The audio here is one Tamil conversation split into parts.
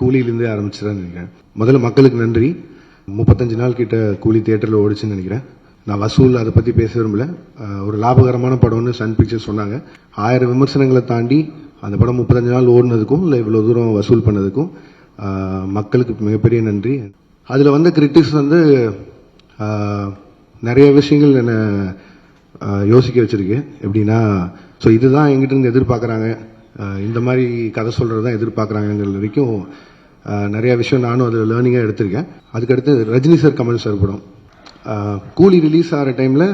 கூலியிலேருந்தே ஆரம்பிச்சுதான் நினைக்கிறேன். முதல்ல மக்களுக்கு நன்றி. 35 நாள் கிட்ட கூலி தியேட்டரில் ஓடிச்சுன்னு நினைக்கிறேன். நான் வசூல் அதை பற்றி பேச விரும்பல. ஒரு லாபகரமான படம்னு சன் பிக்சர்ஸ் சொன்னாங்க. 1000 விமர்சனங்களை தாண்டி அந்த படம் 35 நாள் ஓடினதுக்கும் இல்லை இவ்வளோ தூரம் வசூல் பண்ணதுக்கும் மக்களுக்கு மிகப்பெரிய நன்றி. அதில் வந்த கிரிட்டிக்ஸ் வந்து நிறைய விஷயங்கள் என்னை யோசிக்க வச்சிருக்கு. எப்படின்னா, ஸோ இதுதான் எங்கிட்ட இருந்து எதிர்பார்க்குறாங்க, இந்த மாதிரி கதை சொல்கிறது தான் எதிர்பார்க்குறாங்கங்கிற வரைக்கும் நிறைய விஷயம் நானும் அதில் லேர்னிங்காக எடுத்திருக்கேன். அதுக்கடுத்து ரஜினி சார், கமல் சார் படம் கூலி ரிலீஸ் ஆகிற டைமில்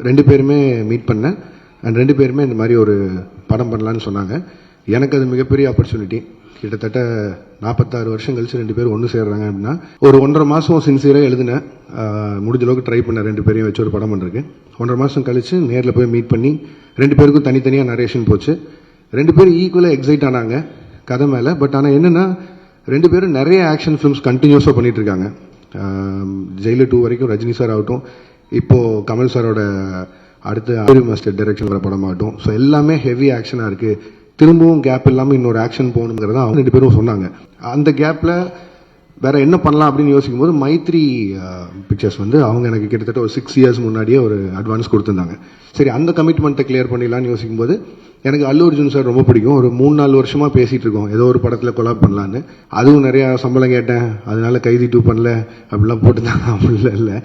2 பேருமே மீட் பண்ணேன். அண்ட் 2 பேருமே இந்த மாதிரி ஒரு படம் பண்ணலான்னு சொன்னாங்க. எனக்கு அது மிகப்பெரிய ஆப்பர்ச்சுனிட்டி. கிட்டத்தட்ட 46 வருஷம் கழிச்சு 2 பேரும் ஒன்று சேர்றாங்க அப்படின்னா, ஒரு 1.5 மாதம் சின்சியராக எழுதினேன். முடிஞ்ச அளவுக்கு ட்ரை பண்ணேன் 2 பேரையும் வச்சு ஒரு படம் பண்ணுறதுக்கு. 1.5 மாதம் கழிச்சு நேரில் போய் மீட் பண்ணி 2 பேருக்கும் தனித்தனியாக நரேஷன் போச்சு. 2 பேரும் ஈக்குவலாக எக்ஸைட் ஆனாங்க கதை மேலே. பட் ஆனால் என்னென்னா, 2 பேரும் நிறைய ஆக்ஷன் ஃபிலிம்ஸ் கண்டினியூஸாக பண்ணிட்டு இருக்காங்க. ஜெயிலர் 2 வரைக்கும் ரஜினி சார் ஆகட்டும், இப்போது கமல் சாரோட அடுத்து மாஸ்டர் டைரக்ஷன் வர படமாகட்டும். ஸோ எல்லாமே ஹெவி ஆக்ஷனாக இருக்குது. திரும்பவும் கேப் இல்லாமல் இன்னொரு ஆக்ஷன் போகணுங்கிறத அவங்க 2 பேரும் சொன்னாங்க. அந்த கேப்பில் வேற என்ன பண்ணலாம் அப்படின்னு யோசிக்கும் போது மைத்ரி பிக்சர்ஸ் வந்து அவங்க எனக்கு கிட்டத்தட்ட ஒரு 6 இயர்ஸ் முன்னாடியே ஒரு அட்வான்ஸ் கொடுத்துருந்தாங்க. சரி, அந்த கமிட்மெண்ட்டை கிளியர் பண்ணிடலான்னு யோசிக்கும் போது எனக்கு அல்லு அர்ஜுன் சார் ரொம்ப பிடிக்கும். ஒரு 3-4 வருஷமாக பேசிகிட்டு இருக்கோம் ஏதோ ஒரு படத்தில் கொலாப் பண்ணலான்னு. அதுவும் நிறையா சம்பளம் கேட்டேன், அதனால கைதி 2 பண்ணல அப்படிலாம் போட்டுருந்தாங்க. அப்படிலாம் இல்லை.